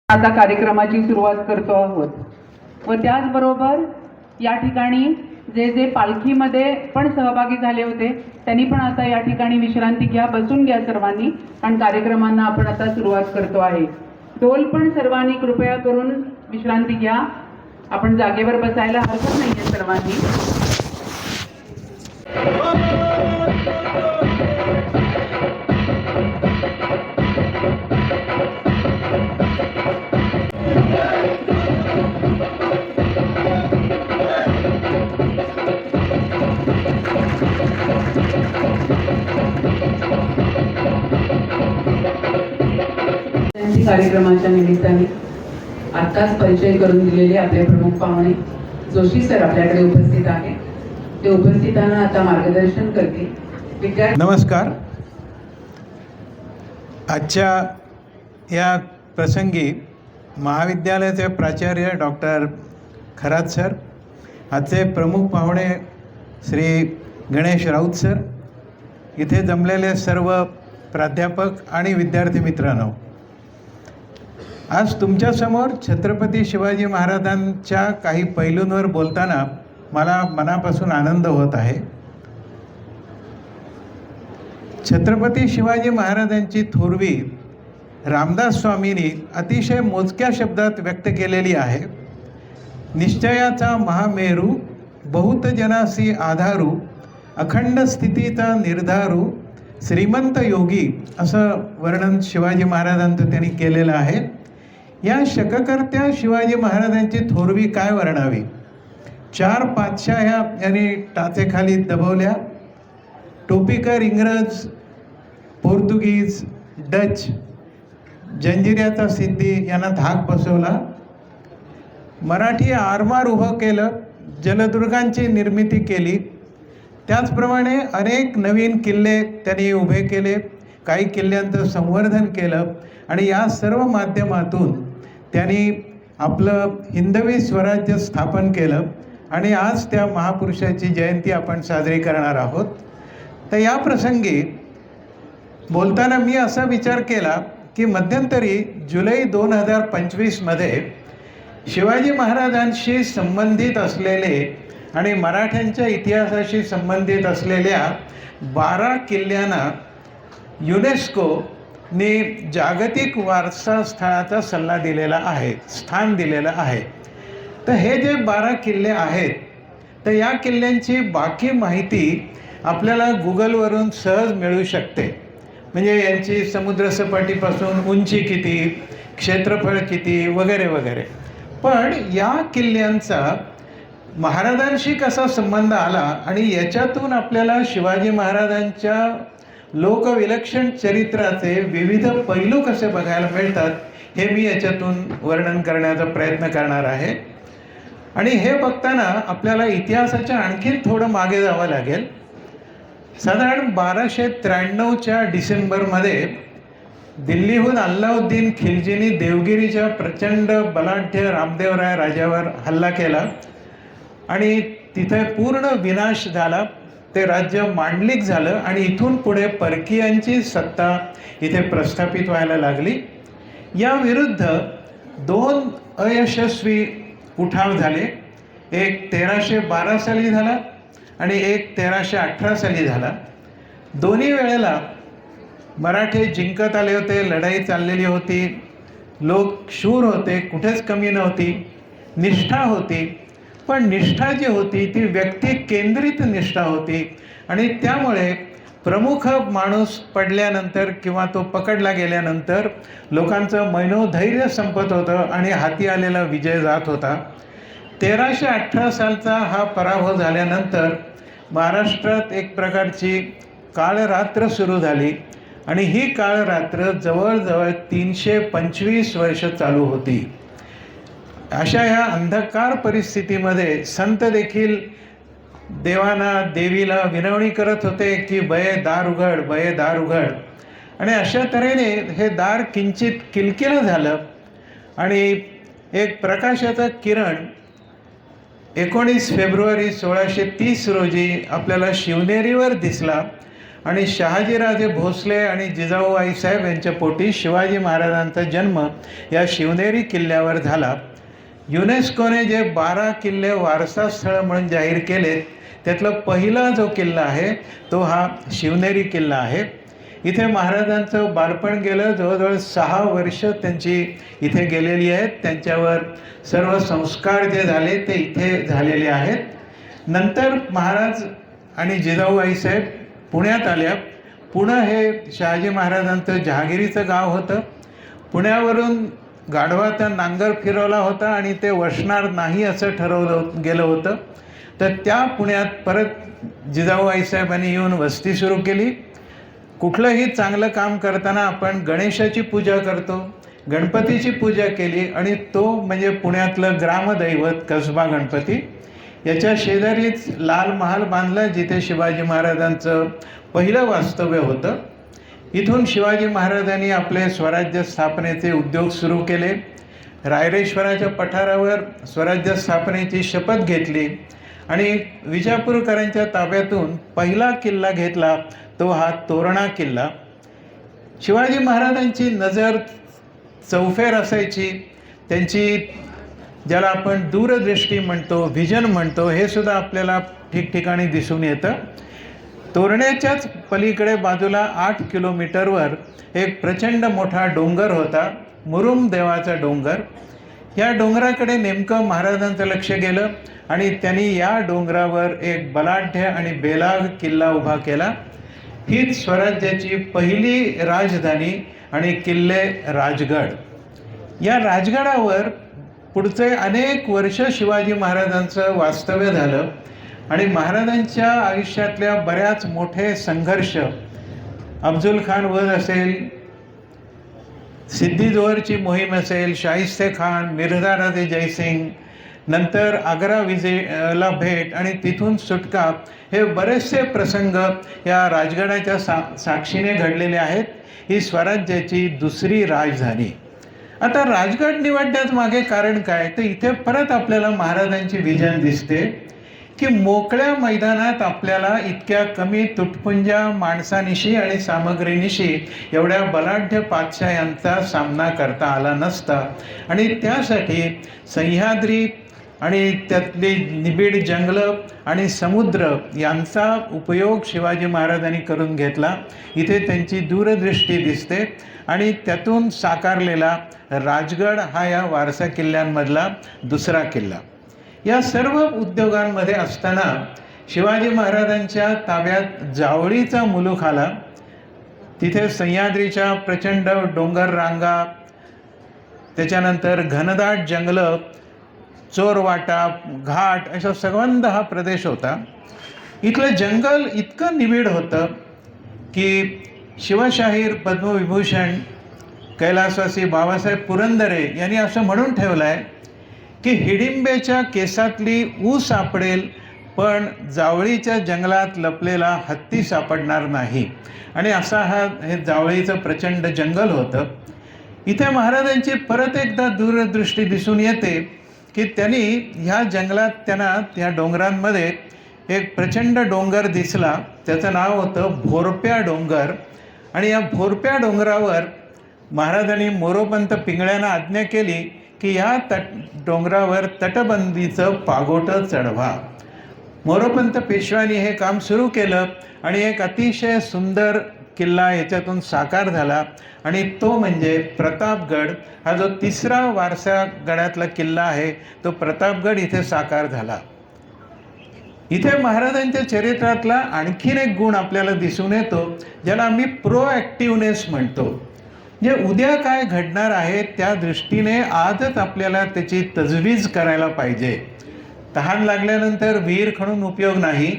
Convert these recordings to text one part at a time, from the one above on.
आता कार्यक्रमाची सुरुवात करतो आहोत व त्याचबरोबर या ठिकाणी जे जे पालखीमध्ये पण सहभागी झाले होते त्यांनी पण आता या ठिकाणी विश्रांती घ्या, बसून घ्या सर्वांनी, कारण कार्यक्रमांना आपण आता सुरुवात करतो आहे। ढोल पण सर्वांनी कृपया करून विश्रांती घ्या, आपण जागेवर बसायला हरकत नाहीये सर्वांनी। कार्यक्रमाच्या निमित्ताने आत्ताच परिचय करून दिलेले आपले प्रमुख पाहुणे जोशी सर आपल्याकडे उपस्थित आहे। ते उपस्थितांना आता मार्गदर्शन करतील। नमस्कार। आजच्या या प्रसंगी महाविद्यालयाचे प्राचार्य डॉक्टर खरात सर, आजचे प्रमुख पाहुणे श्री गणेश राऊत सर, इथे जमलेले सर्व प्राध्यापक आणि विद्यार्थी मित्रांनो, आज तुमच्यासमोर छत्रपती शिवाजी महाराजांच्या काही पैलूंवर बोलताना मला मनापासून आनंद होत आहे। छत्रपती शिवाजी महाराजांची थोरवी रामदास स्वामींनी अतिशय मोजक्या शब्दात व्यक्त केलेली आहे। निश्चयाचा महामेरू, बहुत जनासी आधारू, अखंड स्थितीचा निर्धारू, श्रीमंत योगी, असं वर्णन शिवाजी महाराजांचं त्यांनी केलेलं आहे। या शककर्त्या शिवाजी महाराजांची थोरवी काय वर्णावी। 4 पातशाह्या यांनी टाचेखाली दबवल्या, टोपीकर इंग्रज, पोर्तुगीज, डच, जंजिऱ्याचा सिद्धी यांना धाक बसवला, मराठी आरमार उभं केलं, जलदुर्गांची निर्मिती केली, त्याचप्रमाणे अनेक नवीन किल्ले त्यांनी उभे केले, काही किल्ल्यांचं संवर्धन केलं आणि या सर्व माध्यमातून त्यांनी आपलं हिंदवी स्वराज्य स्थापन केलं आणि आज त्या महापुरुषाची जयंती आपण साजरी करणार आहोत। तर या प्रसंगी बोलताना मी असा विचार केला की मध्यंतरी जुलै 2025 मध्ये शिवाजी महाराजांशी संबंधित असलेले आणि मराठ्यांच्या इतिहासाशी संबंधित असलेल्या 12 किल्ल्यांना युनेस्कोने जागतिक वारसा स्थळाचा सल्ला दिलेला आहे, स्थान दिलेलं आहे। तर हे जे 12 किल्ले आहेत, तर या किल्ल्यांची बाकी माहिती आपल्याला गुगलवरून सहज मिळू शकते। म्हणजे यांची समुद्रसपाटीपासून उंची किती, क्षेत्रफळ किती वगैरे वगैरे। पण या किल्ल्यांचा महाराजांशी कसा संबंध आला आणि याच्यातून आपल्याला शिवाजी महाराजांच्या लोकविलक्षण चरित्राचे विविध पैलू कसे बघायला मिळतात, हे मी याच्यातून वर्णन करण्याचा प्रयत्न करणार आहे। आणि हे बघताना आपल्याला इतिहासाच्या आणखी थोडं मागे जावं लागेल। साधारण 1293च्या डिसेंबरमध्ये दिल्लीहून अल्लाउद्दीन खिलजीने देवगिरीच्या प्रचंड बलाढ्य रामदेवराय राजावर हल्ला केला आणि तिथे पूर्ण विनाश झाला। ते राज्य मांडलिक झालं आणि इथून पुढे परकीयांची सत्ता इथे प्रस्थापित व्हायला लागली। या विरुद्ध 2 अयशस्वी उठाव झाले, एक 1312 साली झाला आणि एक 1318 साली झाला। दोन्ही वेळेला मराठे जिंकत आले होते, लढाई चाललेली होती, लोक शूर होते, कुठेच कमी नव्हती, निष्ठा होती। पण निष्ठा जी होती ती व्यक्ती केंद्रित निष्ठा होती आणि त्यामुळे प्रमुख माणूस पडल्यानंतर किंवा तो पकडला गेल्यानंतर लोकांचं मनोधैर्य संपत होतं आणि हाती आलेला विजय जात होता। 1318 सालचा हा पराभव झाल्यानंतर महाराष्ट्रात एक प्रकारची काळरात्र सुरू झाली आणि ही काळरात्र जवळजवळ 325 वर्ष चालू होती। अशा ह्या अंधकार परिस्थितीमध्ये संत देखील देवाना देवीला विनवणी करत होते की बये दार उघड, बये दार उघड। आणि अशा तऱ्हेने हे दार किंचित किलकिलं झालं आणि एक प्रकाशाचा किरण 19 फेब्रुवारी 1630 रोजी आपल्याला शिवनेरीवर दिसला आणि शहाजीराजे भोसले आणि जिजाऊ आईसाहेब यांच्या पोटी शिवाजी महाराजांचा जन्म या शिवनेरी किल्ल्यावर झाला. युनेस्कोने जे 12 किल्ले वारसा स्थळ म्हणून जाहीर केले त्यातला पहिला जो किल्ला आहे तो हा शिवनेरी किल्ला आहे. इथे महाराजांचं बालपण गेलं, जवळजवळ 6 वर्ष त्यांची इथे गेलेली आहेत. त्यांच्यावर सर्व संस्कार जे झाले ते इथे झालेले आहेत. नंतर महाराज आणि जिजाऊ आईसाहेब पुण्यात आल्या. पुणे हे शहाजी महाराजांचं जहागिरीचं गाव होतं. पुण्यावरून गाढवाचा नांगर फिरवला होता आणि ते वसणार नाही असं ठरवलं गेलं होतं. तर त्या पुण्यात परत जिजाऊ आईसाहेबांनी येऊन वस्ती सुरू केली. कुठलंही चांगलं काम करताना आपण गणेशाची पूजा करतो, गणपतीची पूजा केली आणि तो म्हणजे पुण्यातलं ग्रामदैवत कसबा गणपती. याच्या शेजारीच लाल महाल बांधला जिथे शिवाजी महाराजांचं पहिलं वास्तव्य होतं. इथून शिवाजी महाराजांनी आपले स्वराज्य स्थापनेचे उद्योग सुरू केले. रायरेश्वराच्या पठारावर स्वराज्य स्थापनेची शपथ घेतली आणि विजापूरकरांच्या ताब्यातून पहिला किल्ला घेतला तो हा तोरणा किल्ला. शिवाजी महाराजांची नजर चौफेर असायची. त्यांची ज्याला आपण दूरदृष्टी म्हणतो, व्हिजन म्हणतो, हे सुद्धा आपल्याला ठिकठिकाणी दिसून येतं. तोरण्याच्याच पलीकडे बाजूला 8 किलोमीटरवर एक प्रचंड मोठा डोंगर होता, मुरुम देवाचा डोंगर. या डोंगराकडे नेमकं महाराजांचं लक्ष गेलं आणि त्यांनी या डोंगरावर एक बलाढ्य आणि बेलाग किल्ला उभा केला. हीच स्वराज्याची पहिली राजधानी आणि किल्ले राजगड. या राजगडावर पुढचे अनेक वर्ष शिवाजी महाराजांचं वास्तव्य झालं आणि महाराजांच्या आयुष्यातल्या बऱ्याच मोठे संघर्ष, अफजल खान वध असेल, सिद्दीजोहरची मोहीम असेल, शाहिस्ते खान, मिर्झा राजे जयसिंग, नंतर आग्रा विजयला भेट आणि तिथून सुटका, हे बरेचसे प्रसंग या राजगडाच्या साक्षीने घडलेले आहेत. ही स्वराज्याची दुसरी राजधानी. आता राजगड निवडण्यात मागे कारण काय, तर इथे परत आपल्याला महाराजांची विजन दिसते की मोकळ्या मैदानात आपल्याला इतक्या कमी तुटपुंजा माणसानिशी आणि सामग्रीनिशी एवढ्या बलाढ्य पातशाह्यांचा सामना करता आला नसता आणि त्यासाठी सह्याद्री आणि त्यातली निबिड जंगलं आणि समुद्र यांचा उपयोग शिवाजी महाराजांनी करून घेतला. इथे त्यांची दूरदृष्टी दिसते आणि त्यातून साकारलेला राजगड हा या वारसा किल्ल्यांमधला दुसरा किल्ला. या सर्व उद्योगांमध्ये असताना शिवाजी महाराजांच्या ताब्यात जावळीचा मुलूख आला. तिथे सह्याद्रीच्या प्रचंड डोंगर रांगा, त्याच्यानंतर घनदाट जंगलं, चोरवाटा, घाट, अशा संबंध हा प्रदेश होता. इथलं जंगल इतकं निबिड होतं की शिवशाहीर पद्मविभूषण कैलासवासी बाबासाहेब पुरंदरे यांनी असं म्हणून ठेवलं आहे की हिडिंबेच्या केसातली ऊस सापडेल पण जावळीच्या जंगलात लपलेला हत्ती सापडणार नाही. आणि असा हे जावळीचं प्रचंड जंगल होतं. इथे महाराजांची परत एकदा दूरदृष्टी दिसून येते की त्यांनी ह्या जंगलात त्यांना त्या डोंगरांमध्ये एक प्रचंड डोंगर दिसला. त्याचं नाव होतं भोरप्या डोंगर. आणि या भोरप्या डोंगरावर महाराजांनी मोरोपंत पिंगळ्यांना आज्ञा केली की या डोंगरावर तटबंदीचं पागोटं चढवा. मोरोपंत पेशव्यांनी हे काम सुरू केलं आणि एक अतिशय सुंदर किल्ला याच्यातून साकार झाला आणि तो म्हणजे प्रतापगड. हा जो तिसरा वारसा गडातला किल्ला आहे तो प्रतापगड इथे साकार झाला. इथे महाराजांच्या चरित्रातला आणखीन एक गुण आपल्याला दिसून येतो ज्याला आम्ही प्रोॲक्टिव्हनेस म्हणतो. जे उद्या काय घडणार आहे त्या दृष्टीने आजच आपल्याला त्याची तजवीज करायला पाहिजे. तहान लागल्यानंतर विहीर खणून उपयोग नाही,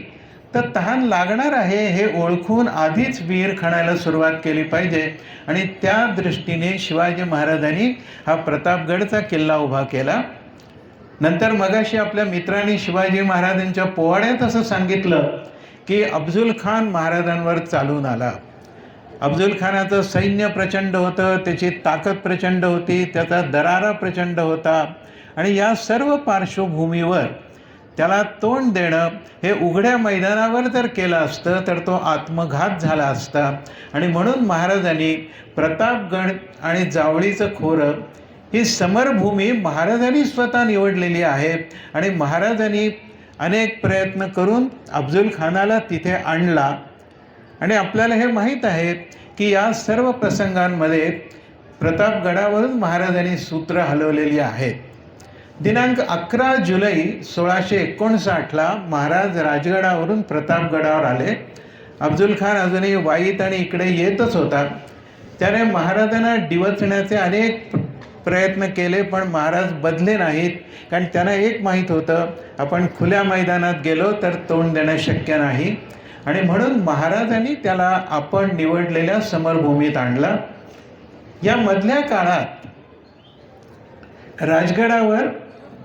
तर तहान लागणार आहे हे ओळखून आधीच विहीर खणायला सुरुवात केली पाहिजे. आणि त्या दृष्टीने शिवाजी महाराजांनी हा प्रतापगडचा किल्ला उभा केला. नंतर मगाशी आपल्या मित्रांनी शिवाजी महाराजांच्या पोवाड्यात असं सांगितलं की अफजल खान महाराजांवर चालून आला. अफजल खानाचं सैन्य प्रचंड होतं, त्याची ताकद प्रचंड होती, त्याचा दरारा प्रचंड होता आणि या सर्व पार्श्वभूमीवर त्याला तोंड देणं हे उघड्या मैदानावर जर केलं असतं तर तो आत्मघात झाला असता. आणि म्हणून महाराजांनी प्रतापगड आणि जावळीचं खोरं ही समरभूमी महाराजांनी स्वतः निवडलेली आहे. आणि महाराजांनी अनेक प्रयत्न करून अफजल खानाला तिथे आणला. आणि आपल्याला हे माहीत आहे की या सर्व प्रसंगांमध्ये प्रतापगडावरून महाराजांनी सूत्र हलवलेली आहेत. दिनांक 11 जुलै 1659ला महाराज राजगडावरून प्रतापगडावर आले. अफजल खान अजूनही वाईत आणि इकडे येतच होता. त्याने महाराजांना डिवचण्याचे अनेक प्रयत्न केले, पण महाराज बदले नाहीत. कारण त्यांना एक माहीत होतं, आपण खुल्या मैदानात गेलो तर तोंड देणं शक्य नाही. आणि म्हणून महाराजांनी त्याला आपण निवडलेल्या समरभूमीत आणला. या मधल्या काळात राजगडावर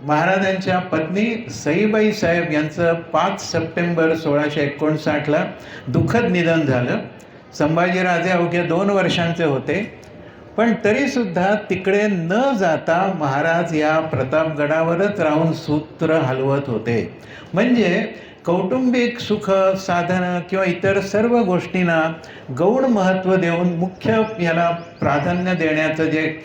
महाराजांच्या पत्नी सईबाई साहेब यांचं 5 सप्टेंबर 1659ला दुःखद निधन झालं. संभाजीराजे अवघे 2 वर्षांचे होते. पण तरीसुद्धा तिकडे न जाता महाराज या प्रतापगडावरच राहून सूत्र हलवत होते. म्हणजे कौटुंबिक सुख साधनं किंवा इतर सर्व गोष्टींना गौण महत्त्व देऊन मुख्य याला प्राधान्य देण्याचं जे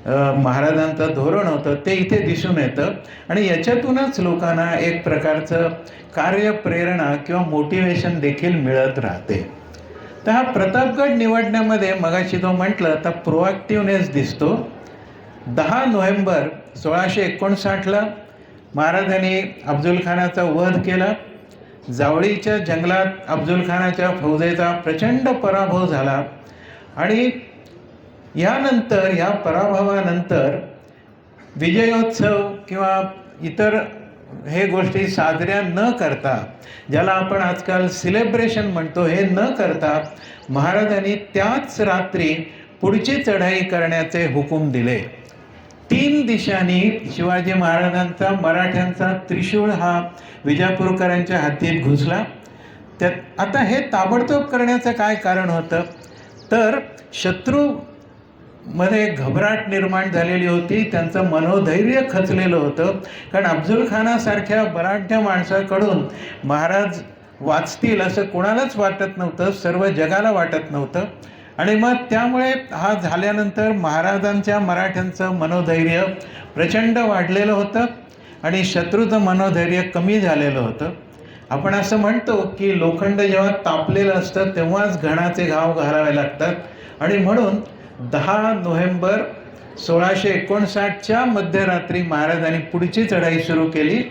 महाराजांचं धोरण होतं ते इथे दिसून येतं. आणि याच्यातूनच लोकांना एक प्रकारचं कार्यप्रेरणा किंवा मोटिवेशन देखील मिळत राहते. तर हा प्रतापगड निवडण्यामध्ये मगाशी तो म्हटलं तर प्रोॲक्टिव्हनेस दिसतो. 10 नोव्हेंबर 1659ला महाराजांनी अफजल खानाचा वध केला. जावळीच्या जंगलात अफजल खानाच्या फौजेचा प्रचंड पराभव झाला. आणि यानंतर या पराभवानंतर विजयोत्सव किंवा इतर हे गोष्टी साजऱ्या न करता, ज्याला आपण आजकाल सेलिब्रेशन म्हणतो, हे न करता महाराजांनी त्याच रात्री पुढची चढाई करण्याचे हुकूम दिले. 3 दिशांनी शिवाजी महाराजांचा मराठ्यांचा त्रिशूळ हा विजापूरकरांच्या हातीत घुसला. त्यात आता हे ताबडतोब करण्याचं काय कारण होतं तर शत्रूमध्ये घबराट निर्माण झालेली होती. त्यांचं मनोधैर्य खचलेलं होतं. कारण अफजल खानासारख्या बलाढ्य माणसाकडून महाराज वाचतील असं कोणालाच वाटत नव्हतं, सर्व जगाला वाटत नव्हतं. आणि मग त्यामुळे हा झाल्यानंतर महाराजांच्या मराठ्यांचं मनोधैर्य प्रचंड वाढलेलं होतं आणि शत्रूचं मनोधैर्य कमी झालेलं होतं. आपण असं म्हणतो की लोखंड जेव्हा तापलेलं असतं तेव्हाच घणाचे घाव घालावे लागतात. आणि म्हणून 10 नोव्हेंबर 1659च्या मध्यरात्री महाराजांनी पुढची चढाई सुरू केली.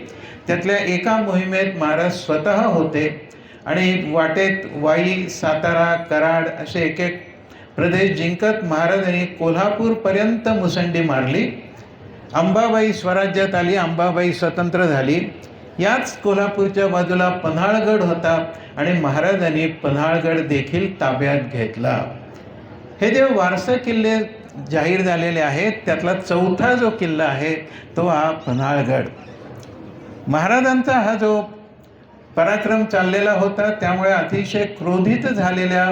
त्यातल्या एका मोहिमेत महाराज स्वतः होते आणि वाटेत वाई, सातारा, कराड असे एक एक प्रदेश जिंकत महाराजांनी कोल्हापूरपर्यंत मुसंडी मारली. अंबाबाई स्वराज्यात आली, अंबाबाई स्वतंत्र झाली. याच कोल्हापूरच्या बाजूला पन्हाळगड होता आणि महाराजांनी पन्हाळगड देखील ताब्यात घेतला. हे जे वारसा किल्ले जाहीर झालेले आहेत त्यातला 4था जो किल्ला आहे तो हा पन्हाळगड. महाराजांचा हा जो पराक्रम चाललेला होता त्यामुळे अतिशय क्रोधित झालेल्या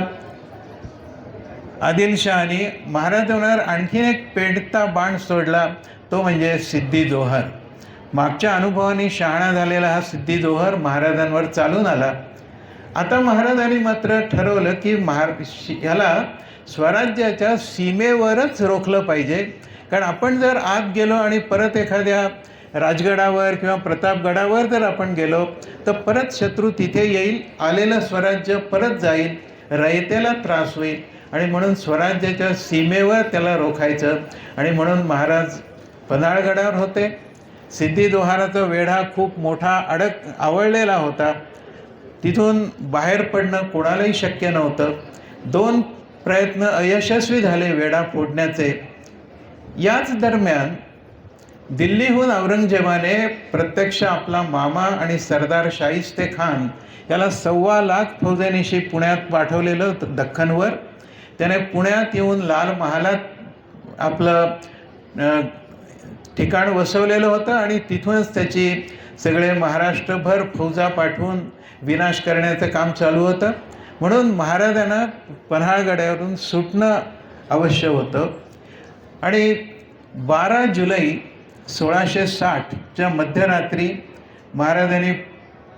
आदिलशहाने महाराजांवर आणखीन एक पेटता बाण सोडला, तो म्हणजे सिद्धी जोहर. मागच्या अनुभवाने शहाणा झालेला हा सिद्धी जोहर महाराजांवर चालून आला. आता महाराजांनी मात्र ठरवलं की ह्याला स्वराज्याच्या सीमेवरच रोखलं पाहिजे. कारण आपण जर आत गेलो आणि परत एखाद्या राजगडावर किंवा प्रतापगडावर जर आपण गेलो तर परत शत्रू तिथे येईल, आलेलं स्वराज्य परत जाईल, रयतेला त्रास होईल. आणि म्हणून स्वराज्याच्या सीमेवर त्याला रोखायचं. आणि म्हणून महाराज पन्हाळगडावर होते. सिद्धी जोहाराचा वेढा खूप मोठा आवळलेला होता. तिथून बाहेर पडणं कोणालाही शक्य नव्हतं. 2 प्रयत्न अयशस्वी झाले वेढा फोडण्याचे. याच दरम्यान दिल्लीहून औरंगजेबाने प्रत्यक्ष आपला मामा आणि सरदार शाहिस्ते खान याला 1.25 लाख फौजेनिशी पुण्यात पाठवलेलं दख्खनवर. त्याने पुण्यात येऊन लाल महालात आपलं ठिकाण वसवलेलं होतं आणि तिथूनच त्याची सगळे महाराष्ट्रभर फौजा पाठवून विनाश करण्याचं काम चालू होतं. म्हणून महाराजांना पन्हाळगडावरून सुटणं आवश्यक होतं. आणि 12 जुलै 1660च्या मध्यरात्री महाराजांनी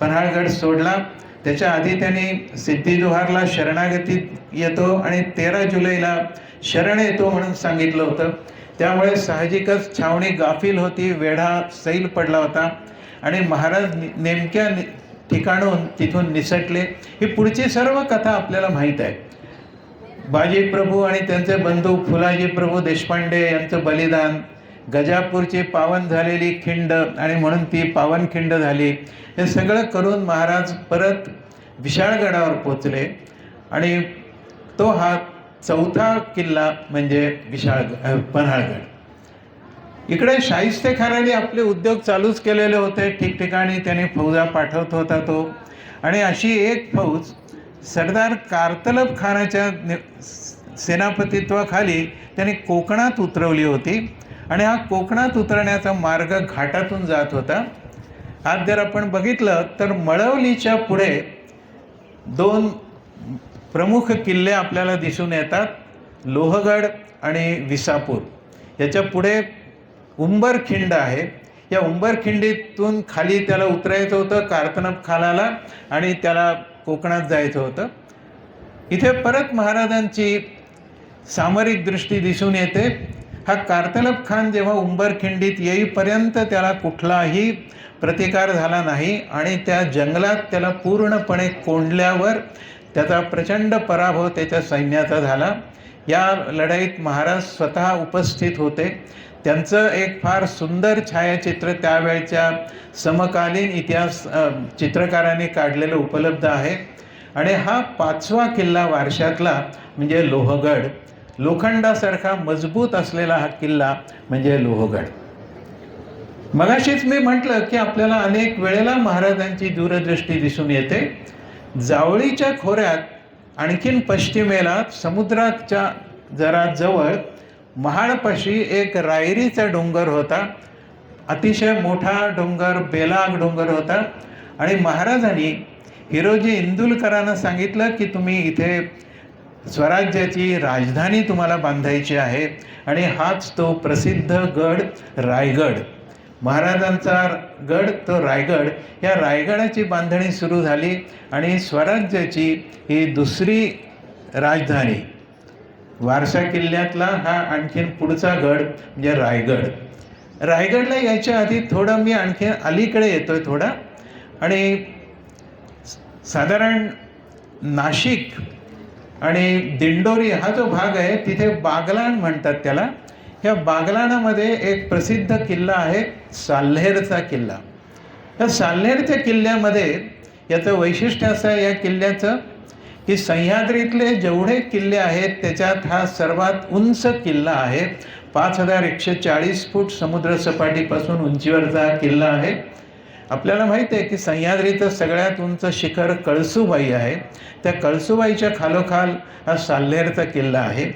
पन्हाळगड सोडला. त्याच्या आधी त्यांनी सिद्धिविहारला शरणागतीत येतो आणि 13 जुलैला शरण येतो म्हणून सांगितलं होतं. त्यामुळे साहजिकच छावणी गाफील होती, वेढा सैल पडला होता आणि महाराज नेमक्या ठिकाणून तिथून निसटले. ही पुढची सर्व कथा आपल्याला माहीत आहे. बाजी प्रभू आणि त्यांचे बंधू फुलाजी प्रभू देशपांडे यांचं बलिदान, गजापूरची पावन झालेली खिंड आणि म्हणून ती पावनखिंड झाली, हे सगळं करून महाराज परत विशाळगडावर पोचले आणि तो हा चौथा किल्ला म्हणजे पन्हाळगड. इकडे शाहिस्तेखानाने आपले उद्योग चालूच केलेले होते. ठिकठिकाणी त्याने फौजा पाठवत होता तो. आणि अशी एक फौज सरदार कारतलब खानाच्या सेनापतित्वाखाली त्याने कोकणात उतरवली होती. आणि हा कोकणात उतरण्याचा मार्ग घाटातून जात होता. आज जर आपण बघितलं तर मळवलीच्या पुढे 2 प्रमुख किल्ले आपल्याला दिसून येतात, लोहगड आणि विसापूर. याच्या पुढे उंबरखिंड आहे. या उंबरखिंडीतून खाली त्याला उतरायचं होतं कारतलब खानाला आणि त्याला कोकणात जायचं होतं. इथे परत महाराजांची सामरिक दृष्टी दिसून येते. हा कारतलब खान जेव्हा उंबरखिंडीत येईपर्यंत त्याला कुठलाही प्रतिकार झाला नाही आणि त्या जंगलात त्याला पूर्णपणे कोंडल्यावर त्याचा प्रचंड पराभव त्याच्या सैन्याचा झाला. या लढाईत महाराज स्वतः उपस्थित होते. त्यांचं एक फार सुंदर छायाचित्र त्यावेळच्या समकालीन इतिहास चित्रकारांनी काढलेलं उपलब्ध आहे. आणि हा 5वा किल्ला वारशातला म्हणजे लोहगड, लोखंडासारखा मजबूत असलेला हा किल्ला म्हणजे लोहगड. मगाशीच मी म्हटलं की आपल्याला अनेक वेळेला महाराजांची दूरदृष्टी दिसून येते. जावळीच्या खोऱ्यात आणखीन पश्चिमेला समुद्राच्या जरा जवळ महाडपाशी एक रायरीचा डोंगर होता. अतिशय मोठा डोंगर, बेलाग डोंगर होता. आणि महाराजांनी हिरोजी इंदुलकरांना सांगितलं की तुम्ही इथे स्वराज्याची राजधानी तुम्हाला बांधायची आहे. आणि हाच तो प्रसिद्ध गड रायगड, महाराजांचा गड तो रायगड. या रायगडाची बांधणी सुरू झाली आणि स्वराज्याची ही दुसरी राजधानी, वारसा किल्ल्यातला हा आणखीन पुढचा गड म्हणजे रायगड. रायगडला यायच्या आधी थोडं मी आणखीन अलीकडे येतोय थोडा. आणि साधारण नाशिक आणि दिंडोरी हा जो भाग आहे तिथे बागलाण म्हणतात त्याला. ह्या बागलाणामध्ये एक प्रसिद्ध किल्ला आहे साल्हेरचा किल्ला. या साल्हेरच्या किल्ल्यामध्ये याचं वैशिष्ट्य असं आहे या किल्ल्याचं की सह्याद्रीतले जेवढे किल्ले आहेत त्याच्यात हा सर्वात उंच किल्ला आहे. 5140 फूट समुद्रसपाटीपासून उंचीवरचा हा किल्ला आहे. आपल्याला माहीत आहे की सह्याद्रीचं सगळ्यात उंच शिखर कळसूबाई आहे. त्या कळसूबाईच्या खालोखाल हा साल्हेरचा किल्ला आहे.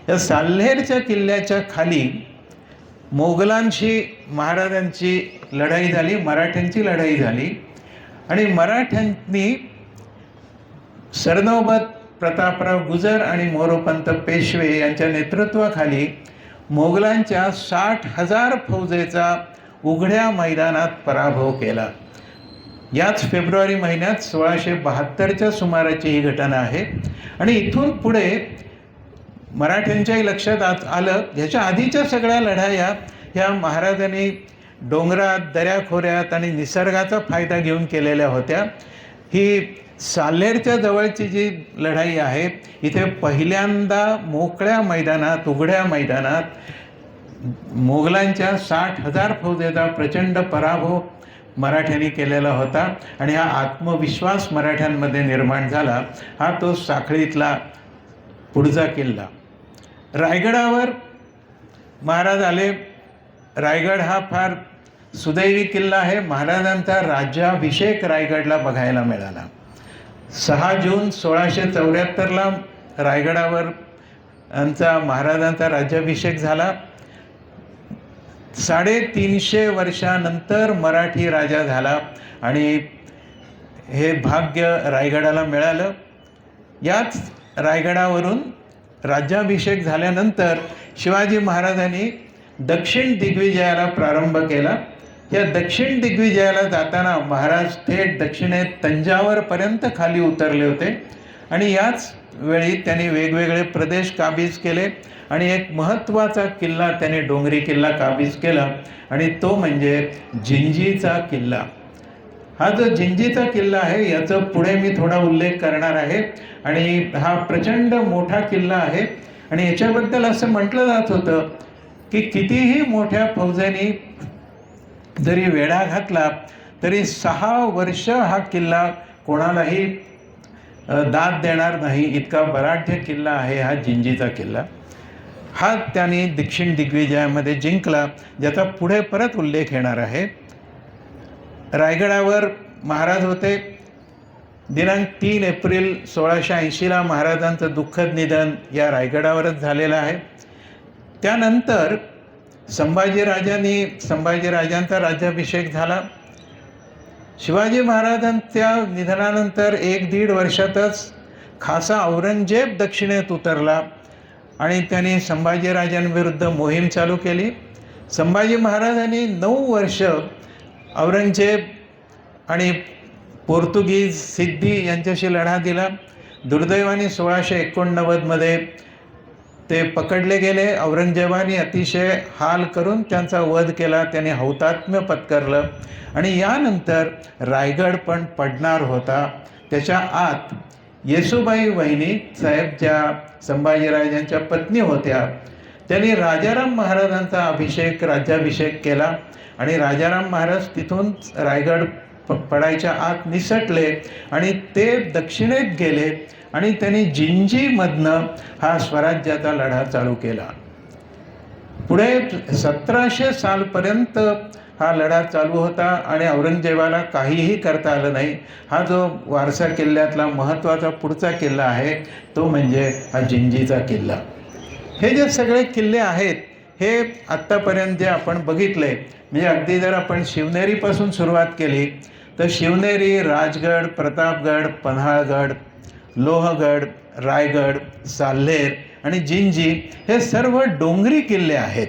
या साल्हेरच्या किल्ल्याच्या खाली मोगलांशी महाराजांची लढाई झाली, मराठ्यांची लढाई झाली. आणि मराठ्यांनी सरनौबत प्रतापराव गुजर आणि मोरोपंत पेशवे यांच्या नेतृत्वाखाली मोगलांच्या 60,000 फौजेचा उघड्या मैदानात पराभव केला. याच फेब्रुवारी महिन्यात 1672च्या सुमाराची ही घटना आहे. आणि इथून पुढे मराठ्यांच्याही लक्षात आलं ह्याच्या आधीच्या सगळ्या लढाया ह्या महाराजांनी डोंगरात, दऱ्याखोऱ्यात आणि निसर्गाचा फायदा घेऊन केलेल्या होत्या. ही साल्हेरच्या जवळची जी लढाई आहे इथे पहिल्यांदा मोकळ्या मैदानात, उघड्या मैदानात मोगलांच्या 60,000 फौजेचा प्रचंड पराभव मराठ्यांनी केलेला होता. आणि हा आत्मविश्वास मराठ्यांमध्ये निर्माण झाला. हा तो साखळीतला पुढचा किल्ला. रायगडावर महाराज आले. रायगड हा फार सुदैवी किल्ला आहे. महाराजांचा राज्याभिषेक रायगडला बघायला मिळाला. 6 जून 1674ला रायगडावर महाराजांचा राज्याभिषेक झाला. 350 वर्षानंतर मराठी राजा झाला आणि हे भाग्य रायगडाला मिळालं. याच रायगडावरून राज्याभिषेक झाल्यानंतर शिवाजी महाराजांनी दक्षिण दिग्विजयाला प्रारंभ केला. या दक्षिण दिग्विजयाला जाताना महाराज थेट दक्षिणेत तंजावरपर्यंत खाली उतरले होते आणि याच वेळी त्यांनी वेगवेगळे प्रदेश काबीज केले आणि एक महत्त्वाचा किल्ला त्याने डोंगरी किल्ला काबीज केला आणि तो म्हणजे जिंजीचा किल्ला. हा जो जिंजीचा किल्ला आहे याचा पुढे मी थोडा उल्लेख करणार आहे आणि हा प्रचंड मोठा किल्ला आहे आणि याच्याबद्दल असं म्हटलं जात होतं की कितीही मोठ्या फौजेने जरी वेढा घातला तरी 6 वर्ष हा किल्ला कोणालाही दाद देणार नाही, इतका बलाढ्य किल्ला आहे हा जिंजीचा किल्ला. हा त्याने दक्षिण दिग्विजयामध्ये जिंकला, ज्याचा पुढे परत उल्लेख येणार आहे. रायगडावर महाराज होते. दिनांक 3 एप्रिल 1680ला महाराजांचं दुःखद निधन या रायगडावरच झालेलं आहे. त्यानंतर संभाजीराजांचा राज्याभिषेक झाला. शिवाजी महाराजांच्या निधनानंतर 1-1.5 वर्षातच खासा औरंगजेब दक्षिणेत उतरला आणि त्यांनी संभाजीराजांविरुद्ध मोहीम चालू केली. संभाजी महाराजांनी 9 वर्ष औरंगजेब आणि पोर्तुगीज सिद्धी यांच्याशी लढा दिला. दुर्दैवाने 1689मध्ये ते पकडले गेले. औरंगजेबाने अतिशय हाल करून त्यांचा वध केला, त्याने हौतात्म्य पत्करलं आणि यानंतर रायगड पण पडणार होता. त्याच्या आत येसूबाई वहिनी साहेब ज्या संभाजीराजांच्या पत्नी होत्या त्यांनी राजाराम महाराजांचा राज्याभिषेक केला आणि राजाराम महाराज तिथून रायगड पडायच्या आत निसटले आणि ते दक्षिणेत गेले आणि त्यांनी जिंजीमधनं हा स्वराज्याचा लढा चालू केला. पुढे 1700 सालपर्यंत हा लढा चालू होता आणि औरंगजेबाला काहीही करता आलं नाही. हा जो वारसा किल्ल्यातला महत्त्वाचा पुढचा किल्ला आहे तो म्हणजे हा जिंजीचा किल्ला. हे जे सगळे किल्ले आहेत हे आत्तापर्यंत जे आपण बघितले, म्हणजे अगदी जर आपण शिवनेरीपासून सुरुवात केली तर शिवनेरी, राजगड, प्रतापगड, पन्हाळगड, लोहगड, रायगड, साल्हेर आणि जिंजी हे सर्व डोंगरी किल्ले आहेत.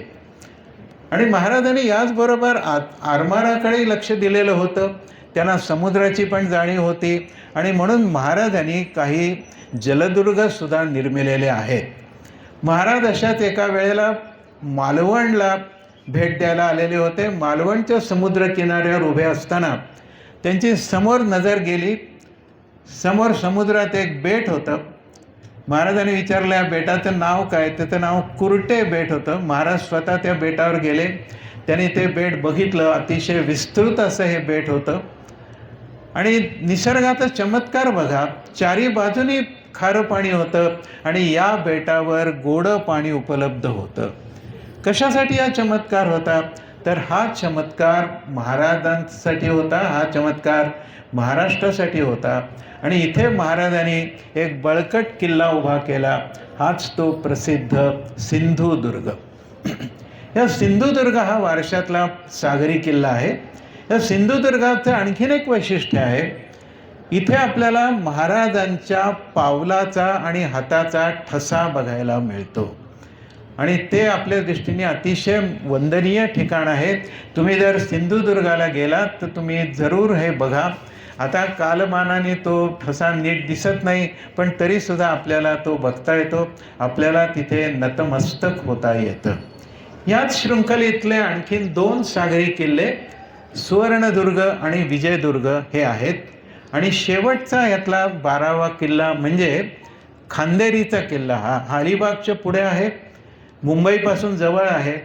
आणि महाराजांनी याचबरोबर आरमाराकडे लक्ष दिलेलं होतं. त्यांना समुद्राची पण जाणीव होती आणि म्हणून महाराजांनी काही जलदुर्गसुद्धा निर्मिलेले आहेत. महाराज अशाच एका वेळेला मालवणला भेट द्यायला आलेले होते. मालवणच्या समुद्र किनाऱ्यावर उभे असताना त्यांची समोर नजर गेली. समोर समुद्रात एक बेट होतं. महाराजांनी विचारलं या बेटाचं नाव काय? त्याचं नाव कुरटे बेट होतं. महाराज स्वतः त्या बेटावर गेले. त्यांनी ते बेट बघितलं. अतिशय विस्तृत असं हे बेट होतं आणि निसर्गाचा चमत्कार बघा, चारी बाजूनी खारं पाणी होतं आणि या बेटावर गोडं पाणी उपलब्ध होतं. कशासाठी हा चमत्कार होता? तर हा चमत्कार महाराजांसाठी होता, हा चमत्कार महाराष्ट्रासाठी होता आणि इथे महाराजांनी एक बळकट किल्ला उभा केला. हाच तो प्रसिद्ध सिंधुदुर्ग. या सिंधुदुर्ग हा वारशातला सागरी किल्ला आहे. या सिंधुदुर्गाचं आणखीन एक वैशिष्ट्य आहे. इथे आपल्याला महाराजांच्या पावलाचा आणि हाताचा ठसा बघायला मिळतो आणि ते आपल्या दृष्टीने अतिशय वंदनीय ठिकाण आहे. तुम्ही जर सिंधुदुर्गाला गेलात तर तुम्ही जरूर हे बघा. आता कालमानाने तो ठसा नीट दिसत नाही, पण तरीसुद्धा आपल्याला तो बघता येतो. आपल्याला तिथे नतमस्तक होता येतं. याच शृंखलेतले आणखीन 2 सागरी किल्ले सुवर्णदुर्ग आणि विजयदुर्ग हे आहेत आणि शेवटचा यातला 12वा किल्ला म्हणजे खांदेरीचा किल्ला. हा अलिबागच्या पुढे आहे, मुंबईपासून जवळ आहे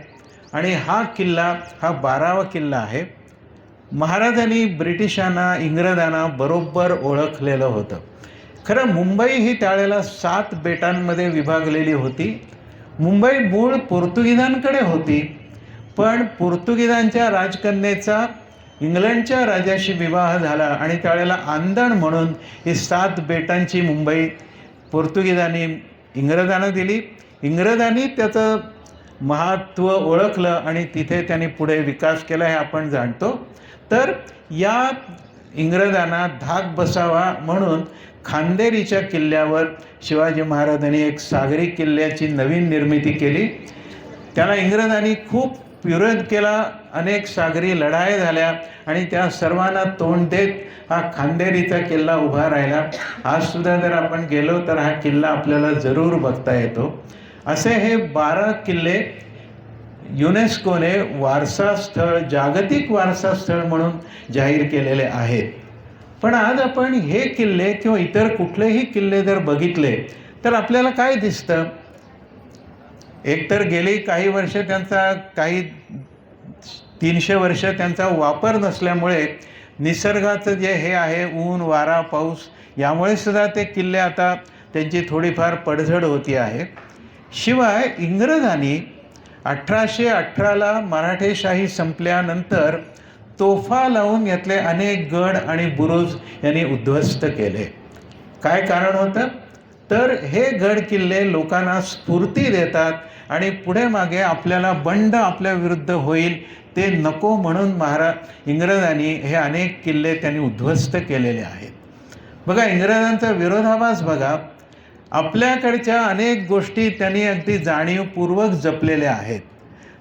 आणि हा किल्ला हा 12वा किल्ला आहे. महाराजांनी ब्रिटिशांना, इंग्रजांना बरोबर ओळखलेलं होतं. खरं मुंबई ही त्यावेळेला 7 बेटांमध्ये विभागलेली होती. मुंबई मूळ पोर्तुगीजांकडे होती, पण पोर्तुगीजांच्या राजकन्येचा इंग्लंडच्या राजाशी विवाह झाला आणि त्यावेळेला आंदण म्हणून ही 7 बेटांची मुंबई पोर्तुगीजांनी इंग्रजांना दिली. इंग्रजांनी त्याचं महत्त्व ओळखलं आणि तिथे त्यांनी पुढे विकास केला हे आपण जाणतो. तर या इंग्रजांना धाक बसावा म्हणून खांदेरीच्या किल्ल्यावर शिवाजी महाराजांनी एक सागरी किल्ल्याची नवीन निर्मिती केली. त्याला इंग्रजांनी खूप विरोध केला, अनेक सागरी लढाई झाल्या आणि त्या सर्वांना तोंड देत हा खांदेरीचा किल्ला उभा राहिला. आज सुद्धा जर आपण गेलो तर हा किल्ला आपल्याला जरूर बघता येतो. असे हे 12 किल्ले युनेस्कोने वारसा स्थळ, जागतिक वारसा स्थळ म्हणून जाहीर केलेले आहेत. पण आज आपण हे किल्ले किंवा इतर कुठलेही किल्ले जर बघितले तर आपल्याला काय दिसतं? एकतर गेली काही वर्ष त्यांचा, काही 300 वर्ष त्यांचा वापर नसल्यामुळे निसर्गाचं जे हे आहे, ऊन वारा पाऊस, यामुळे सुद्धा ते किल्ले आता त्यांची थोडीफार पडझड होती आहे. शिवाय इंग्रजांनी 1818ला मराठेशाही संपल्यानंतर तोफा लावून यातले अनेक गड आणि बुरुज यांनी उद्ध्वस्त केले. काय कारण होतं? तर हे गड किल्ले लोकांना स्फूर्ती देतात आणि पुढे मागे आपल्याला बंड आपल्या विरुद्ध होईल ते नको म्हणून इंग्रजांनी हे अनेक किल्ले त्यांनी उद्ध्वस्त केलेले आहेत. बघा, इंग्रजांचा विरोधाभास बघा. आपल्याकडच्या अनेक गोष्टी त्यांनी अगदी जाणीवपूर्वक जपलेल्या आहेत.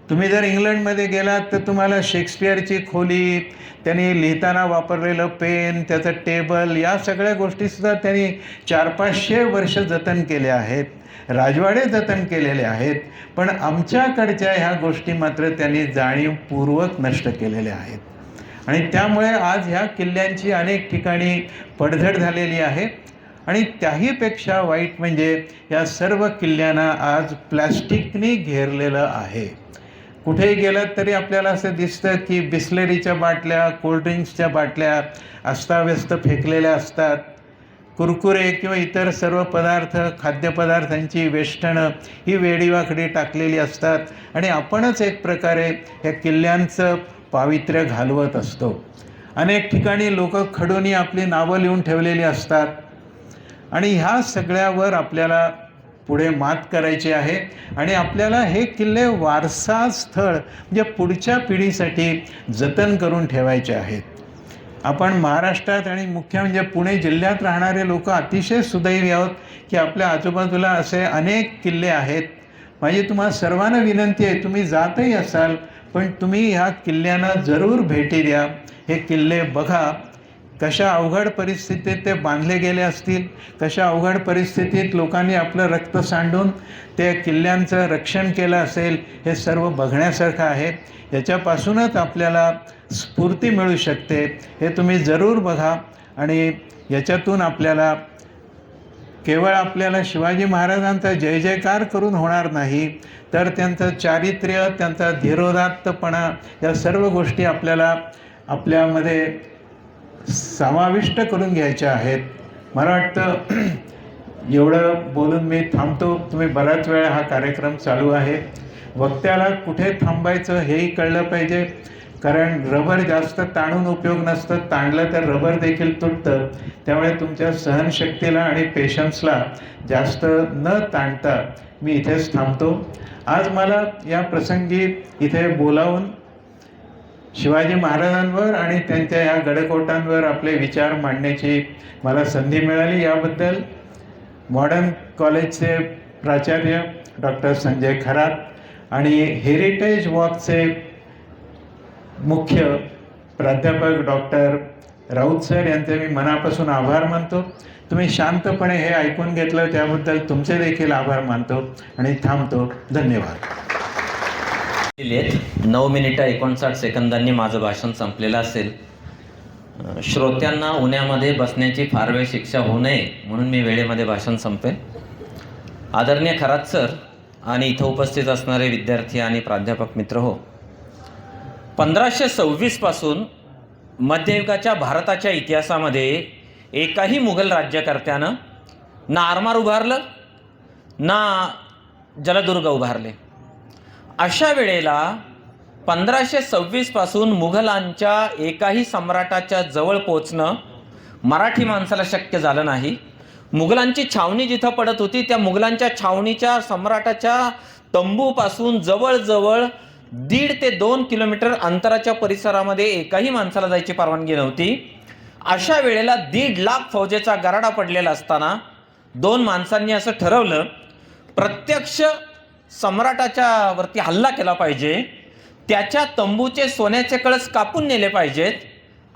तुम्ही जर इंग्लंडमध्ये गेलात तर तुम्हाला शेक्सपियरची खोली, त्यांनी लिहिताना वापरलेलं पेन, त्याचं टेबल, या सगळ्या गोष्टीसुद्धा त्यांनी 400-500 वर्ष जतन केल्या आहेत. राजवाडे जतन केलेले आहेत. पण आमच्याकडच्या ह्या गोष्टी मात्र त्यांनी जाणीवपूर्वक नष्ट केलेल्या आहेत. आणि त्यामुळे आज ह्या किल्ल्यांची अनेक ठिकाणी पडझड झालेली आहे. आणि त्याहीपेक्षा वाईट म्हणजे या सर्व किल्ल्यांना आज प्लॅस्टिकने घेरलेलं आहे. कुठेही गेलात तरी आपल्याला असं दिसतं की बिस्लेरीच्या बाटल्या, कोल्ड्रिंक्सच्या बाटल्या अस्ताव्यस्त फेकलेल्या असतात. कुरकुरे किंवा इतर सर्व पदार्थ, खाद्यपदार्थांची वेष्टणं ही वेडीवाकडी टाकलेली असतात आणि आपणच एक प्रकारे या किल्ल्यांचं पावित्र्य घालवत असतो. अनेक ठिकाणी लोक खडूनी आपली नावं लिहून ठेवलेली असतात. आणि ह्या सगळ्यावर आपल्याला पुढे मात करायची आहे आणि आपल्याला हे किल्ले वारसा स्थळ म्हणजे पुढच्या पिढीसाठी जतन करून ठेवायचे आहेत. आपण महाराष्ट्रात आणि मुख्य म्हणजे पुणे जिल्ह्यात राहणारे लोक अतिशय सुदैवी आहोत की आपल्या आजूबाजूला असे अनेक किल्ले आहेत. माझी तुम्हाला सर्वांना विनंती आहे, तुम्ही जातही असाल पण तुम्ही ह्या किल्ल्यांना जरूर भेटी द्या. हे किल्ले बघा, कशा अवघड परिस्थितीत ते बांधले गेले असतील, कशा अवघड परिस्थितीत लोकांनी आपलं रक्त सांडून ते किल्ल्यांचं रक्षण केलं असेल, हे सर्व बघण्यासारखं आहे. याच्यापासूनच आपल्याला स्फूर्ती मिळू शकते. हे तुम्ही जरूर बघा आणि याच्यातून आपल्याला केवळ आपल्याला शिवाजी महाराजांचा जय जयकार करून होणार नाही, तर त्यांचं चारित्र्य, त्यांचा धीरोदात्तपणा, या सर्व गोष्टी आपल्याला आपल्यामध्ये समाविष्ट करून घ्यायच्या आहेत. मला वाटतं एवढं बोलून मी थांबतो. तुम्ही बराच वेळा हा कार्यक्रम चालू आहे. वक्त्याला कुठे थांबायचं हेही कळलं पाहिजे, कारण रबर जास्त ताणून उपयोग नसतं, ताणलं तर रबर देखील तुटतं. त्यामुळे तुमच्या सहनशक्तीला आणि पेशन्सला जास्त न ताणता मी इथेच थांबतो. आज मला या प्रसंगी इथे बोलावून शिवाजी महाराजांवर आणि त्यांच्या या गडकोटांवर आपले विचार मांडण्याची मला संधी मिळाली. याबद्दल मॉडर्न कॉलेजचे प्राचार्य डॉक्टर संजय खरात आणि हेरिटेज वॉकचे मुख्य प्राध्यापक डॉक्टर राऊत सर यांचे मी मनापासून आभार मानतो. तुम्ही शांतपणे हे ऐकून घेतलं त्याबद्दल तुमचे देखील आभार मानतो आणि थांबतो. धन्यवाद. 9 मिनिटं 59 सेकंदांनी माझं भाषण संपलेलं असेल. श्रोत्यांना उन्हामध्ये बसण्याची फार वेळ शिक्षा होऊ नये म्हणून मी वेळेमध्ये भाषण संपेन. आदरणीय खरात सर आणि इथं उपस्थित असणारे विद्यार्थी आणि प्राध्यापक मित्र हो, 1526 पासून मध्ययुगाच्या भारताच्या इतिहासामध्ये एकाही मुघल राज्यकर्त्यानं ना आरमार उभारलं ना जलदुर्ग उभारले. अशा वेळेला 1526 पासून मुघलांच्या एकाही सम्राटाच्या जवळ पोचणं मराठी माणसाला शक्य झालं नाही. मुघलांची छावणी जिथं पडत होती त्या मुघलांच्या छावणीच्या सम्राटाच्या तंबूपासून जवळजवळ 1.5 ते 2 किलोमीटर अंतराच्या परिसरामध्ये एकाही माणसाला जायची परवानगी नव्हती. अशा वेळेला 1.5 लाख फौजेचा गराडा पडलेला असताना 2 माणसांनी असं ठरवलं, प्रत्यक्ष सम्राटाच्या वरती हल्ला केला पाहिजे. त्याच्या तंबूचे सोन्याचे कळस कापून नेले पाहिजेत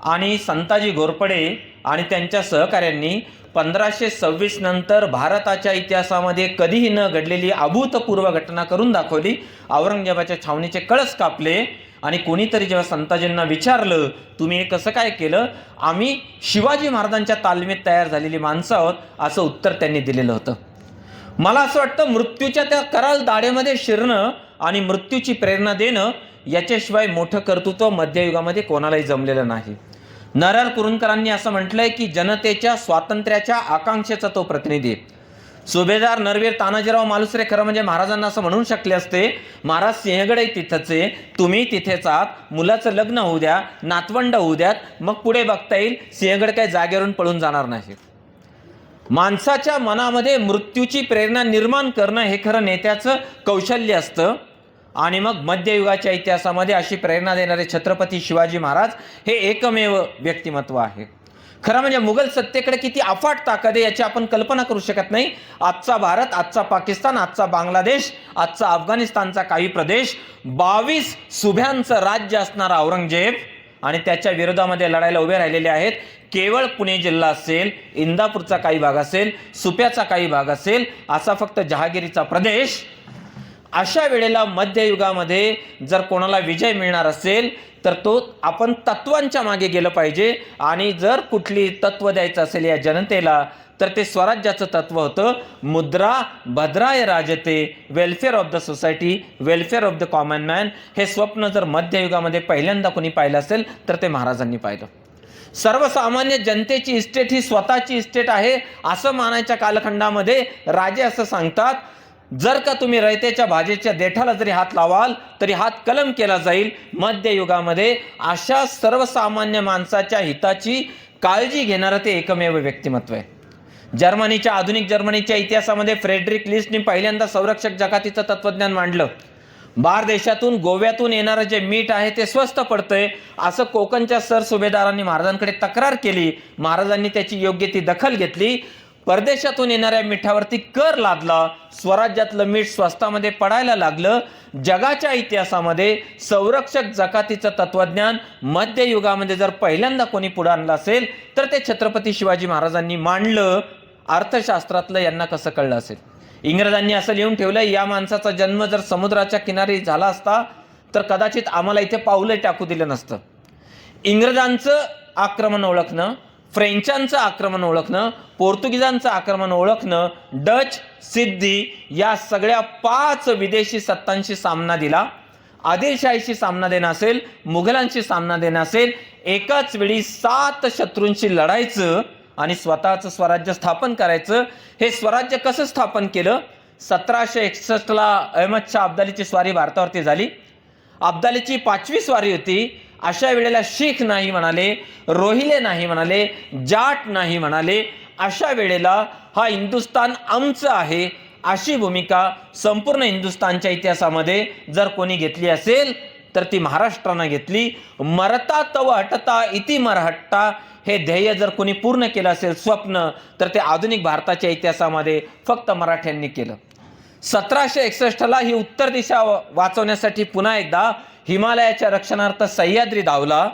आणि संताजी घोरपडे आणि त्यांच्या सहकाऱ्यांनी 1526 नंतर भारताच्या इतिहासामध्ये कधीही न घडलेली अभूतपूर्व घटना करून दाखवली. औरंगजेबाच्या छावणीचे कळस कापले आणि कोणीतरी जेव्हा संताजींना विचारलं तुम्ही हे कसं काय केलं, आम्ही शिवाजी महाराजांच्या तालमीत तयार झालेली माणसं आहोत असं उत्तर त्यांनी दिलेलं होतं. मला असं वाटतं मृत्यूच्या त्या कराल दाढेमध्ये शिरणं आणि मृत्यूची प्रेरणा देणं याच्याशिवाय मोठं कर्तृत्व मध्ययुगामध्ये कोणालाही जमलेलं नाही. नरहर कुरुंदकरांनी असं म्हटलंय की जनतेच्या स्वातंत्र्याच्या आकांक्षेचा तो प्रतिनिधी आहे. सुभेदार नरवीर तानाजीराव मालुसरे खरं म्हणजे महाराजांना असं म्हणू शकले असते, महाराज सिंहगडही तिथंच आहे, तुम्ही तिथेच आहात, मुलाचं लग्न होऊ द्या, नातवंड होऊ द्यात, मग पुढे बघता येईल, सिंहगड काही जागेवरून पळून जाणार नाही. माणसाच्या मनामध्ये मृत्यूची प्रेरणा निर्माण करणं हे खरं नेत्याचं कौशल्य असतं. आणि मग मध्ययुगाच्या इतिहासामध्ये अशी प्रेरणा देणारे छत्रपती शिवाजी महाराज हे एकमेव व्यक्तिमत्व आहे. खरं म्हणजे मुघल सत्तेकडे किती अफाट ताकद आहे याची आपण कल्पना करू शकत नाही. आजचा भारत, आजचा पाकिस्तान, आजचा बांगलादेश, आजचा अफगाणिस्तानचा काही प्रदेश, 22 सुभ्यांचं राज्य असणारा औरंगजेब आणि त्याच्या विरोधामध्ये लढायला उभे राहिलेले आहेत. केवळ पुणे जिल्हा असेल, इंदापूरचा काही भाग असेल, सुप्याचा काही भाग असेल, असा फक्त जहागिरीचा प्रदेश. अशा वेळेला मध्ययुगामध्ये जर कोणाला विजय मिळणार असेल तर तो आपण तत्वांच्या मागे गेलं पाहिजे. आणि जर कुठली तत्व द्यायचं असेल या जनतेला तर ते स्वराज्याचं तत्व होतं. मुद्रा भद्राय राजते, welfare of the society, welfare of the common man. हे स्वप्न जर मध्ययुगामध्ये पहिल्यांदा कोणी पाहिलं असेल तर ते महाराजांनी पाहिलं. सर्वसामान्य जनतेची इस्टेट ही स्वतःची इस्टेट आहे असं मानायच्या कालखंडामध्ये राजे असं सांगतात, जर का तुम्ही रयतेच्या भाजेच्या देठाला जरी हात लावाल तरी हात कलम केला जाईल. मध्ययुगामध्ये अशा सर्वसामान्य माणसाच्या हिताची काळजी घेणारं ते एकमेव व्यक्तिमत्व आहे. जर्मनीच्या, आधुनिक जर्मनीच्या इतिहासामध्ये फ्रेडरिक लिस्टने पहिल्यांदा संरक्षक जकातीचं तत्वज्ञान मांडलं. बाहेर देशातून, गोव्यातून येणारं जे मीठ आहे ते स्वस्त पडतंय असं कोकणच्या सरसुभेदारांनी महाराजांकडे तक्रार केली. महाराजांनी त्याची योग्य ती दखल घेतली. परदेशातून येणाऱ्या मिठावरती कर लादला. स्वराज्यातलं मीठ स्वस्तामध्ये पडायला लागलं. जगाच्या इतिहासामध्ये संरक्षक जकातीचं तत्वज्ञान मध्ययुगामध्ये जर पहिल्यांदा कोणी पुढे आणलं असेल तर ते छत्रपती शिवाजी महाराजांनी मांडलं. अर्थशास्त्रातलं यांना कसं कळलं असेल? इंग्रजांनी असं लिहून ठेवलं, या माणसाचा जन्म जर समुद्राच्या किनारी झाला असता तर कदाचित आम्हाला इथे पाऊलं टाकू दिलं नसतं. इंग्रजांचं आक्रमण ओळखणं, फ्रेंचांचं आक्रमण ओळखणं, पोर्तुगीजांचं आक्रमण ओळखणं, डच, सिद्धी या सगळ्या 5 विदेशी सत्तांशी सामना दिला. आदिलशाहीशी सामना देणं असेल, मुघलांशी सामना देणं असेल, एकाच वेळी 7 शत्रूंशी लढायचं आणि स्वतःचं स्वराज्य स्थापन करायचं. हे स्वराज्य कसं स्थापन केलं? 1761ला अहमद शाह अब्दालीची स्वारी भारतावरती झाली. अब्दालीची 5वी स्वारी होती. अशा वेळेला शीख नाही म्हणाले, रोहिले नाही म्हणाले, जाट नाही म्हणाले. अशा वेळेला हा हिंदुस्थान आमचं आहे अशी भूमिका संपूर्ण हिंदुस्थानच्या इतिहासामध्ये जर कोणी घेतली असेल तर ती महाराष्ट्रानं घेतली. मरता तव हटता इति मरहट्टा हे ध्येय जर कोणी पूर्ण केलं असेल स्वप्न, तर ते आधुनिक भारताच्या इतिहासामध्ये फक्त मराठ्यांनी केलं. 1761ला ही उत्तर दिशा वाचवण्यासाठी पुन्हा एकदा हिमालयाच्या रक्षणार्थ सह्याद्री धावला.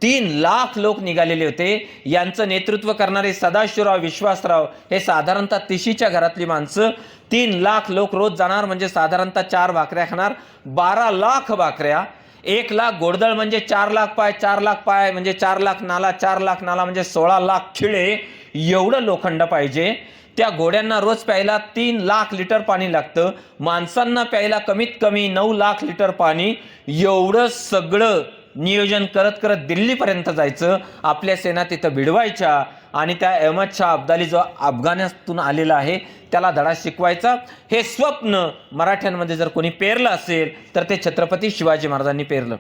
3 लाख लोक निघालेले होते. यांचं नेतृत्व करणारे सदाशिवराव विश्वासराव हे साधारणतः तिशीच्या घरातली माणसं. 3 लाख लोक रोज जाणार म्हणजे साधारणतः 4 भाकऱ्या खाणार. 12 लाख भाकऱ्या, 1 लाख घोडदळ म्हणजे 4 लाख पाय, 4 लाख पाय म्हणजे 4 लाख नाला, 4 लाख नाला म्हणजे 16 लाख खिळे. एवढं लोखंड पाहिजे. त्या घोड्यांना रोज प्यायला 3 लाख लिटर पाणी लागतं. माणसांना प्यायला कमीत कमी 9 लाख लिटर पाणी. एवढं सगळं नियोजन करत करत दिल्लीपर्यंत जायचं. आपल्या सेना तिथं भिडवायच्या आणि त्या अहमद शाह अब्दाली जो अफगाणिस्तानातून आलेला आहे त्याला धडा शिकवायचा. हे स्वप्न मराठ्यांमध्ये जर कोणी पेरलं असेल तर ते छत्रपती शिवाजी महाराजांनी पेरलं.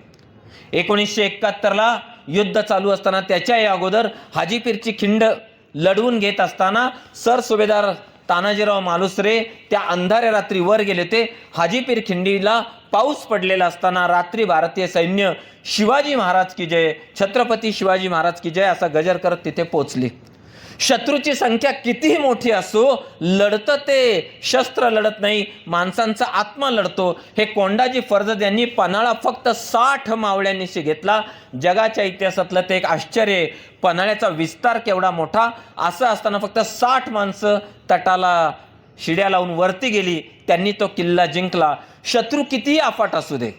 1971ला युद्ध चालू असताना त्याच्याही अगोदर हाजीपीरची खिंड लढवून घेत असताना सरसुभेदार तानाजीराव मालुसरे त्या अंधाऱ्या रात्री वर गेले होते. हाजीपीर खिंडीला पाऊस पडलेला असताना रात्री भारतीय सैन्य शिवाजी महाराज की जय, छत्रपती शिवाजी महाराज की जय असा गजर करत तिथे पोहोचली. शत्रूची संख्या कितीही मोठी असो, लढतं ते शस्त्र लढत नाही, माणसांचा आत्मा लढतो. हे कोंडाजी फर्जद यांनी पन्हाळा फक्त 60 मावळ्यांनीशी घेतला. जगाच्या इतिहासातलं ते एक आश्चर्य आहे. पन्हाळ्याचा विस्तार केवढा मोठा, असं असताना फक्त 60 माणसं तटाला शिड्या लावून वरती गेली, त्यांनी तो किल्ला जिंकला. शत्रू कितीही अफाट असू दे,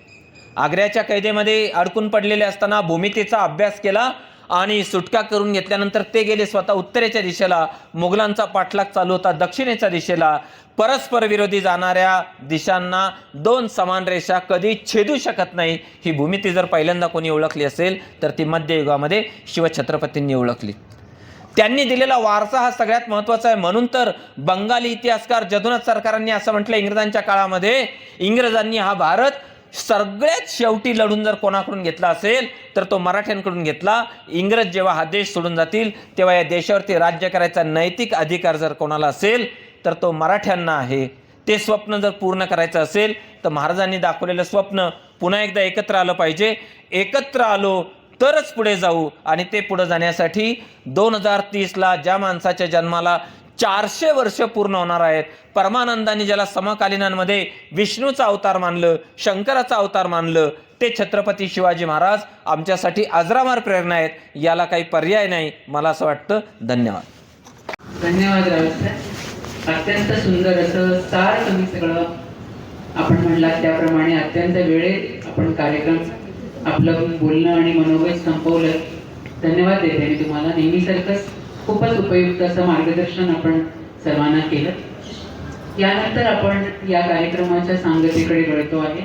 आग्र्याच्या कैदेमध्ये अडकून पडलेले असताना भूमितीचा अभ्यास केला आणि सुटका करून घेतल्यानंतर ते गेले स्वतः उत्तरेच्या दिशेला. मुघलांचा पाठलाग चालू होता दक्षिणेच्या दिशेला. परस्पर विरोधी जाणाऱ्या दिशांना 2 समान रेषा कधी छेदू शकत नाही. ही भूमिती जर पहिल्यांदा कोणी ओळखली असेल तर ती मध्ययुगामध्ये शिवछत्रपतींनी ओळखली. त्यांनी दिलेला वारसा हा सगळ्यात महत्त्वाचा आहे. म्हणून तर बंगाली इतिहासकार जदुनाथ सरकारांनी असं म्हटलं, इंग्रजांच्या काळामध्ये इंग्रजांनी हा भारत सगळ्यात शेवटी लढून जर कोणाकडून घेतला असेल तर तो मराठ्यांकडून घेतला. इंग्रज जेव्हा हा देश सोडून जातील तेव्हा या देशावरती राज्य करायचा नैतिक अधिकार जर कोणाला असेल तर तो मराठ्यांना आहे. ते स्वप्न जर पूर्ण करायचं असेल तर महाराजांनी दाखवलेलं स्वप्न पुन्हा एकदा एकत्र आलं पाहिजे. एकत्र आलो तरच पुढे जाऊ. आणि ते पुढे जाण्यासाठी 2030ला ज्या माणसाच्या जन्माला 400 वर्ष पूर्ण होणार आहेत, परमानंदांनी ज्याला समकालीनांमध्ये विष्णूचा अवतार मानलं, शंकराचा अवतार मानलं, ते छत्रपती शिवाजी महाराज आमच्यासाठी अजरामर प्रेरणा आहेत. याला काही पर्याय नाही, मला असं वाटतं. धन्यवाद. धन्यवाद रावत साहेब. अत्यंत सुंदर असं सार तुम्ही सगळं आपण म्हणलात त्याप्रमाणे अत्यंत वेळेत आपण कार्यक्रम आपलं बोलणं आणि मनोगत संपवलं. धन्यवाद देते मी तुम्हाला. नेहमीसारखंच खूपच उपयुक्त असं मार्गदर्शन आपण सर्वांना केलं. यानंतर आपण या कार्यक्रमाच्या सांगतेकडे वळतो आहे.